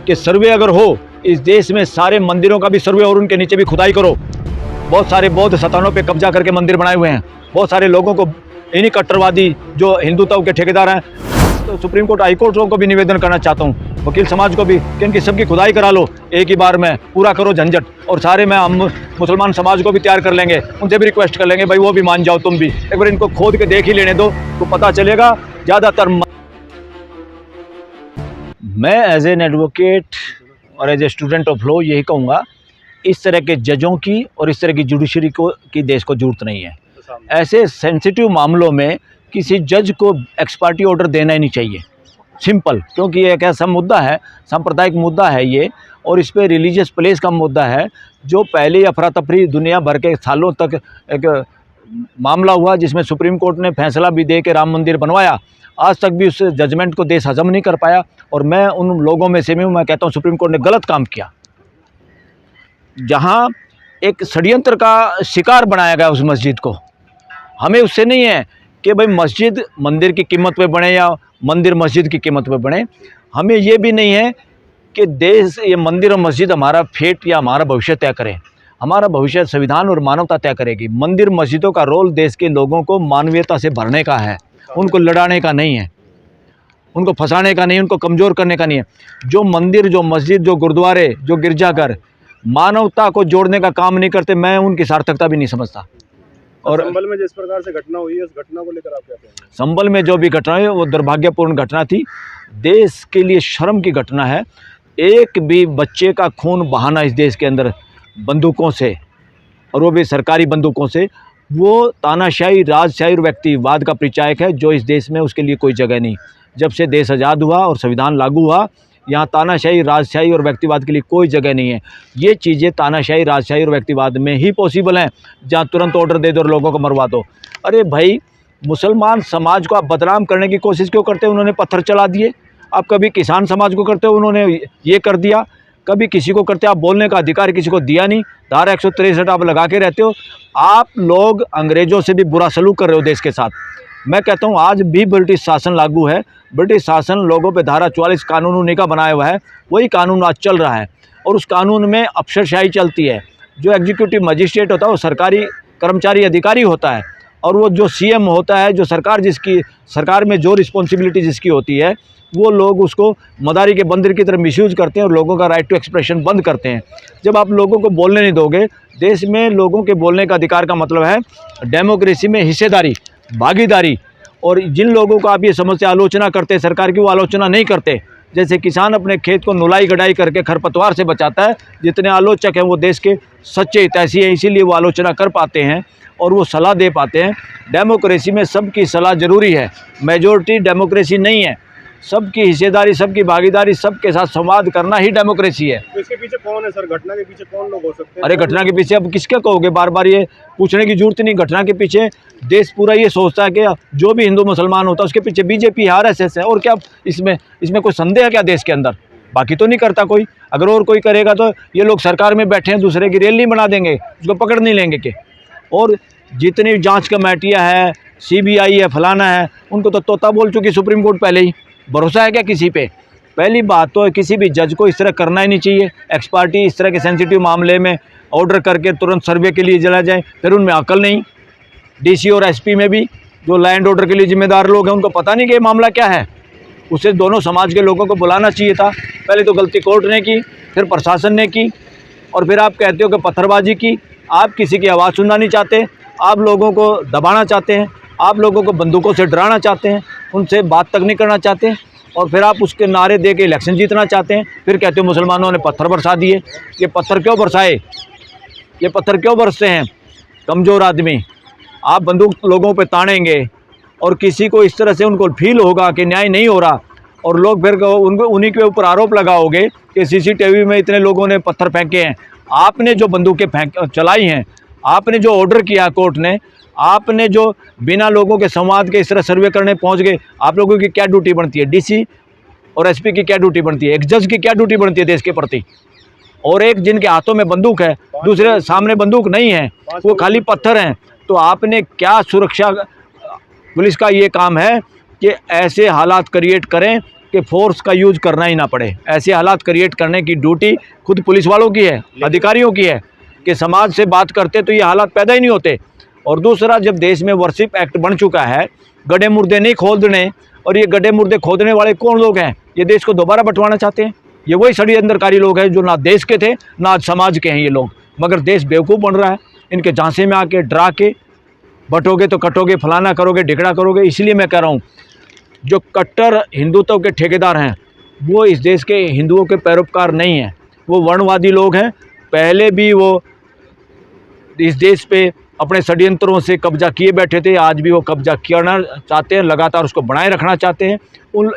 कि सर्वे अगर हो इस देश में सारे मंदिरों का भी सर्वे और उनके नीचे भी खुदाई करो। बहुत सारे बौद्ध स्थानों पे कब्जा करके मंदिर बनाए हुए हैं। बहुत सारे लोगों को इन्हीं कट्टरवादी जो हिंदुत्व के ठेकेदार हैं, तो सुप्रीम कोर्ट हाई कोर्ट को भी निवेदन करना चाहता हूँ, वकील समाज को भी, कि इनकी सबकी खुदाई करा लो एक ही बार में, पूरा करो झंझट। और सारे में हम मुसलमान समाज को भी तैयार कर लेंगे, उनसे भी रिक्वेस्ट कर लेंगे भाई वो भी मान जाओ, तुम भी एक बार इनको खोद के देख ही लेने दो तो पता चलेगा। ज़्यादातर मैं एज एन एडवोकेट और as a student of law यही कहूँगा, इस तरह के जजों की और इस तरह की जुडिशरी को की देश को जरूरत नहीं है। ऐसे सेंसिटिव मामलों में किसी जज को एक्सपर्टी ऑर्डर देना ही नहीं चाहिए, सिंपल, क्योंकि ये एक ऐसा मुद्दा है, सांप्रदायिक मुद्दा है ये, और इस पर रिलीजियस प्लेस का मुद्दा है जो पहले अफरा तफरी दुनिया भर के सालों तक एक मामला हुआ, जिसमें सुप्रीम कोर्ट ने फैसला भी दे के राम मंदिर बनवाया। आज तक भी उस जजमेंट को देश हजम नहीं कर पाया, और मैं उन लोगों में से भी हूँ। मैं कहता हूँ सुप्रीम कोर्ट ने गलत काम किया, जहाँ एक षड्यंत्र का शिकार बनाया गया उस मस्जिद को। हमें उससे नहीं है कि भाई मस्जिद मंदिर की कीमत पे बने या मंदिर मस्जिद की कीमत पे बने। हमें ये भी नहीं है कि देश, ये मंदिर और मस्जिद हमारा फेट या हमारा भविष्य तय करें। हमारा भविष्य संविधान और मानवता तय करेगी। मंदिर मस्जिदों का रोल देश के लोगों को मानवीयता से भरने का है, उनको लड़ाने का नहीं है, उनको फंसाने का नहीं, उनको कमज़ोर करने का नहीं है। जो मंदिर, जो मस्जिद, जो गुरुद्वारे, जो गिरजाघर मानवता को जोड़ने का काम नहीं करते, मैं उनकी सार्थकता भी नहीं समझता। और संभल में जिस प्रकार से घटना हुई है, उस घटना को लेकर आप क्या कहेंगे? संभल में जो भी घटना है वो दुर्भाग्यपूर्ण घटना थी, देश के लिए शर्म की घटना है। एक भी बच्चे का खून बहाना इस देश के अंदर बंदूकों से, और वो भी सरकारी बंदूकों से, वो तानाशाही, राजशाही और व्यक्तिवाद का परिचायक है, जो इस देश में उसके लिए कोई जगह नहीं। जब से देश आज़ाद हुआ और संविधान लागू हुआ, यहाँ तानाशाही, राजशाही और व्यक्तिवाद के लिए कोई जगह नहीं है। ये चीज़ें तानाशाही, राजशाही और व्यक्तिवाद में ही पॉसिबल हैं, जहाँ तुरंत ऑर्डर दे दो और लोगों को मरवा दो। अरे भाई, मुसलमान समाज को आप बदनाम करने की कोशिश क्यों करते हो? उन्होंने पत्थर चला दिए। आप कभी किसान समाज को करते हो, उन्होंने ये कर दिया। कभी किसी को करते, आप बोलने का अधिकार किसी को दिया नहीं। धारा 163 आप लगा के रहते हो। आप लोग अंग्रेज़ों से भी बुरा सलूक कर रहे हो देश के साथ। मैं कहता हूँ आज भी ब्रिटिश शासन लागू है। ब्रिटिश शासन लोगों पे धारा 44 कानून उन्हीं का बनाया हुआ है, वही कानून आज चल रहा है, और उस कानून में अफसरशाही चलती है। जो एग्जीक्यूटिव मजिस्ट्रेट होता है वो सरकारी कर्मचारी अधिकारी होता है, और वो जो सीएम होता है, जो सरकार में जो रिस्पॉन्सिबिलिटी जिसकी होती है, वो लोग उसको मदारी के बंदर की तरह मिसयूज़ करते हैं और लोगों का राइट टू एक्सप्रेशन बंद करते हैं। जब आप लोगों को बोलने नहीं दोगे, देश में लोगों के बोलने का अधिकार का मतलब है डेमोक्रेसी में हिस्सेदारी, भागीदारी। और जिन लोगों को आप ये समझते आलोचना करते हैं सरकार की, वो आलोचना नहीं करते। जैसे किसान अपने खेत को नुलाई गढ़ाई करके खरपतवार से बचाता है, जितने आलोचक हैं वो देश के सच्चे हितैषी हैं, इसीलिए वो आलोचना कर पाते हैं और वो सलाह दे पाते हैं। डेमोक्रेसी में सबकी सलाह ज़रूरी है, मेजॉरिटी डेमोक्रेसी नहीं है। सबकी हिस्सेदारी, सबकी भागीदारी, सबके साथ संवाद करना ही डेमोक्रेसी है। तो इसके पीछे कौन है सर? घटना के पीछे कौन लोग हो सकते हैं? अरे घटना के पीछे अब किसका कहोगे? बार बार ये पूछने की जरूरत नहीं। घटना के पीछे देश पूरा ये सोचता है कि जो भी हिंदू मुसलमान होता है उसके पीछे बीजेपी, आरएसएस है। और क्या इसमें कोई संदेह है क्या देश के अंदर? बाकी तो नहीं करता कोई। अगर और कोई करेगा तो ये लोग सरकार में बैठे हैं, दूसरे की रेल नहीं बना देंगे, उसको पकड़ नहीं लेंगे के। और जितनी जाँच कमेटियाँ हैं, CBI है, फलाना है, उनको तो तोता बोल चुकी सुप्रीम कोर्ट पहले ही। भरोसा है क्या किसी पे? पहली बात तो किसी भी जज को इस तरह करना ही नहीं चाहिए। एक्सपर्टी इस तरह के सेंसिटिव मामले में ऑर्डर करके तुरंत सर्वे के लिए चला जाए, फिर उनमें अकल नहीं। DC और SP में भी जो लैंड ऑर्डर के लिए जिम्मेदार लोग हैं, उनको पता नहीं कि ये मामला क्या है। उसे दोनों समाज के लोगों को बुलाना चाहिए था। पहले तो गलती कोर्ट ने की, फिर प्रशासन ने की, और फिर आप कहते हो कि पत्थरबाजी की। आप किसी की आवाज़ सुनना नहीं चाहते, आप लोगों को दबाना चाहते हैं, आप लोगों को बंदूकों से डराना चाहते हैं, उनसे बात तक नहीं करना चाहते, और फिर आप उसके नारे दे के इलेक्शन जीतना चाहते हैं। फिर कहते हो मुसलमानों ने पत्थर बरसा दिए। ये पत्थर क्यों बरसाए? ये पत्थर क्यों बरसते हैं? कमज़ोर आदमी। आप बंदूक लोगों पे तानेंगे और किसी को इस तरह से उनको फील होगा कि न्याय नहीं हो रहा, और लोग फिर उनको उन्हीं के ऊपर आरोप लगाओगे कि CCTV में इतने लोगों ने पत्थर फेंके हैं। आपने जो बंदूकें चलाई हैं, आपने जो ऑर्डर किया कोर्ट ने, आपने जो बिना लोगों के संवाद के इस तरह सर्वे करने पहुंच गए, आप लोगों की क्या ड्यूटी बनती है? DC और SP की क्या ड्यूटी बनती है? एक जज की क्या ड्यूटी बनती है देश के प्रति? और एक जिनके हाथों में बंदूक है, दूसरे सामने बंदूक नहीं है, वो खाली पत्थर हैं। तो आपने क्या सुरक्षा, पुलिस का ये काम है कि ऐसे हालात क्रिएट करें कि फोर्स का यूज करना ही ना पड़े। ऐसे हालात क्रिएट करने की ड्यूटी खुद पुलिस वालों की है, अधिकारियों की है, कि समाज से बात करते तो ये हालात पैदा ही नहीं होते। और दूसरा, जब देश में वर्शिप एक्ट बन चुका है, गड्ढे मुर्दे नहीं खोदने, और ये गड्ढे मुर्दे खोदने वाले कौन लोग हैं? ये देश को दोबारा बंटवाना चाहते हैं। ये वही षड्यंत्रकारी लोग हैं जो ना देश के थे ना आज समाज के हैं ये लोग। मगर देश बेवकूफ़ बन रहा है, इनके झांसे में आके डरा के बटोगे तो कटोगे, फलाना करोगे, ढिकड़ा करोगे। इसलिए मैं कह रहा हूँ, जो कट्टर हिंदुत्व के ठेकेदार हैं वो इस देश के हिंदुओं के पैरोकार नहीं हैं, वो वर्णवादी लोग हैं। पहले भी वो इस देश पे अपने षड्यंत्रों से कब्जा किए बैठे थे, आज भी वो कब्जा करना चाहते हैं, लगातार उसको बनाए रखना चाहते हैं।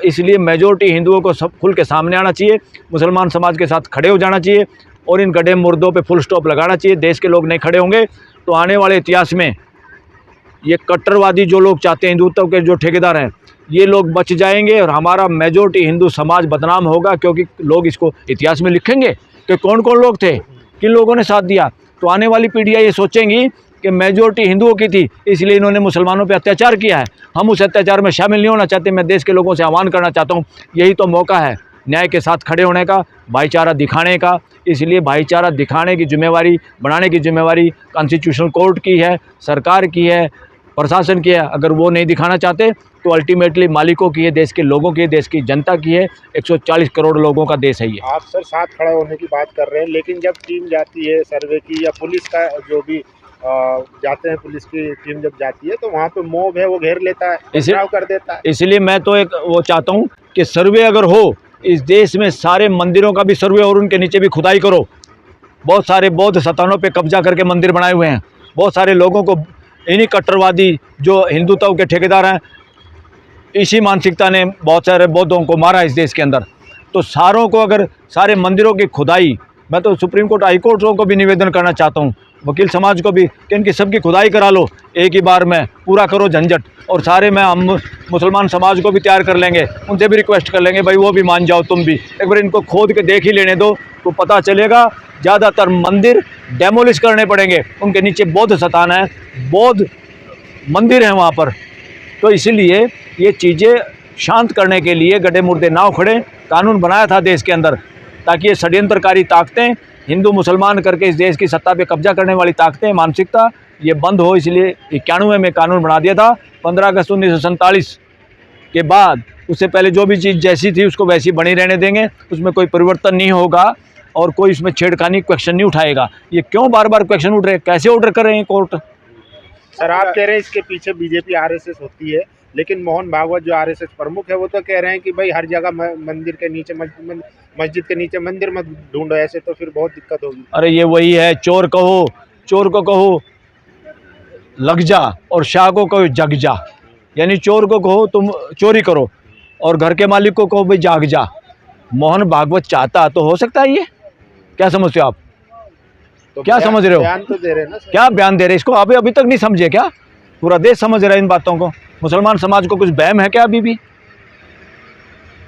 इसलिए मेजॉरिटी हिंदुओं को सब खुल के सामने आना चाहिए, मुसलमान समाज के साथ खड़े हो जाना चाहिए और इन गड्ढे मुर्दों पे फुल स्टॉप लगाना चाहिए। देश के लोग नहीं खड़े होंगे तो आने वाले इतिहास में ये कट्टरवादी जो लोग चाहते हैं, हिंदुत्व के जो ठेकेदार हैं, ये लोग बच जाएंगे और हमारा मेजॉरिटी हिंदू समाज बदनाम होगा, क्योंकि लोग इसको इतिहास में लिखेंगे कि कौन कौन लोग थे, किन लोगों ने साथ दिया। तो आने वाली पीढ़ियाँ ये सोचेंगी कि मेजॉरिटी हिंदुओं की थी, इसलिए इन्होंने मुसलमानों पे अत्याचार किया है, हम उस अत्याचार में शामिल नहीं होना चाहते। मैं देश के लोगों से आह्वान करना चाहता हूँ, यही तो मौका है न्याय के साथ खड़े होने का, भाईचारा दिखाने का। इसलिए भाईचारा दिखाने की जिम्मेवारी, बनाने की जिम्मेवारी कॉन्स्टिट्यूशनल कोर्ट की है, सरकार की है, प्रशासन की है। अगर वो नहीं दिखाना चाहते तो अल्टीमेटली मालिकों की है, देश के लोगों की है, देश की जनता की है। 140 करोड़ लोगों का देश है ये। आप सर साथ खड़ा होने की बात कर रहे हैं, लेकिन जब टीम जाती है सर्वे की या पुलिस का जो भी जाते हैं, पुलिस की टीम जब जाती है तो वहाँ पे मॉब है वो घेर लेता है, पथराव कर देता है। इसलिए मैं तो एक वो चाहता हूँ कि सर्वे अगर हो, इस देश में सारे मंदिरों का भी सर्वे और उनके नीचे भी खुदाई करो। बहुत सारे बौद्ध स्थानों पे कब्जा करके मंदिर बनाए हुए हैं। बहुत सारे लोगों को इन्हीं कट्टरवादी जो हिंदुत्व के ठेकेदार हैं, इसी मानसिकता ने बहुत सारे बौद्धों को मारा इस देश के अंदर। तो सारों को, अगर सारे मंदिरों की खुदाई, मैं तो सुप्रीम कोर्ट, हाई कोर्टों को भी निवेदन करना चाहता हूँ, वकील समाज को भी, कि इनकी सबकी खुदाई करा लो एक ही बार में, पूरा करो झंझट। और सारे में हम मुसलमान समाज को भी तैयार कर लेंगे, उनसे भी रिक्वेस्ट कर लेंगे, भाई वो भी मान जाओ, तुम भी एक बार इनको खोद के देख ही लेने दो, तो पता चलेगा। ज़्यादातर मंदिर डेमोलिश करने पड़ेंगे, उनके नीचे बौद्ध स्थान है, बौद्ध मंदिर हैं वहाँ पर। तो इसीलिए ये चीज़ें शांत करने के लिए गड्ढे मुर्दे ना उखड़े, कानून बनाया था देश के अंदर, ताकि ये षड्यंत्रकारी ताकतें, हिंदू मुसलमान करके इस देश की सत्ता पे कब्जा करने वाली ताकतें, मानसिकता, ये बंद हो। इसलिए 91 में कानून बना दिया था। 15 अगस्त 1947 के बाद, उससे पहले जो भी चीज़ जैसी थी उसको वैसी बनी रहने देंगे, उसमें कोई परिवर्तन नहीं होगा और कोई इसमें छेड़खानी क्वेश्चन नहीं उठाएगा। ये क्यों बार बार क्वेश्चन उठ रहे हैं, कैसे ऑर्डर कर रहे हैं कोर्ट? सर आप कह रहे हैं इसके पीछे बीजेपी आरएसएस होती है, लेकिन मोहन भागवत जो आरएसएस प्रमुख है वो तो कह रहे हैं कि भाई हर जगह मंदिर के नीचे, मस्जिद के नीचे मंदिर मत ढूंढो, ऐसे तो फिर बहुत दिक्कत होगी। अरे ये वही है, चोर कहो, चोर को कहो लग जा और शाह को कहो जग जा। यानी चोर को कहो तुम चोरी करो और घर के मालिक को कहो भाई जाग जा। मोहन भागवत चाहता तो हो सकता है ये, क्या समझते हो आप? तो क्या समझ रहे हो? बयान तो दे रहे हैं ना सर। क्या बयान दे रहे? इसको अभी तक नहीं समझे क्या? पूरा देश समझ रहा है इन बातों को। मुसलमान समाज को कुछ बहम है क्या अभी भी?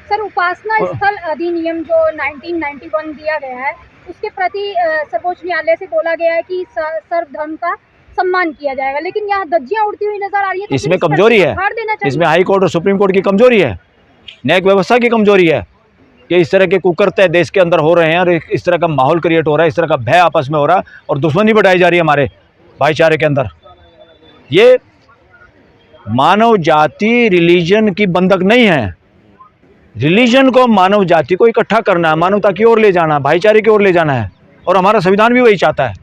सर, उपासना स्थल अधिनियम जो 1991 दिया गया है, उसके प्रति सर्वोच्च न्यायालय से बोला गया है कि सर्वधर्म का सम्मान किया जाएगा, लेकिन यहाँ धज्जियां उड़ती हुई नजर आ रही है। तो इसमें कमजोरी है, इसमें हाई कोर्ट और सुप्रीम कोर्ट की कमजोरी है, न्यायिक व्यवस्था की कमजोरी है कि इस तरह के कुकर्ते देश के अंदर हो रहे हैं और इस तरह का माहौल क्रिएट हो रहा है, इस तरह का भय आपस में हो रहा है और दुश्मनी बढ़ाई जा रही है हमारे भाईचारे के अंदर। ये मानव जाति रिलीजन की बंधक नहीं है। रिलीजन को, मानव जाति को इकट्ठा करना है, मानवता की ओर ले जाना, भाईचारे की ओर ले जाना है और हमारा संविधान भी वही चाहता है।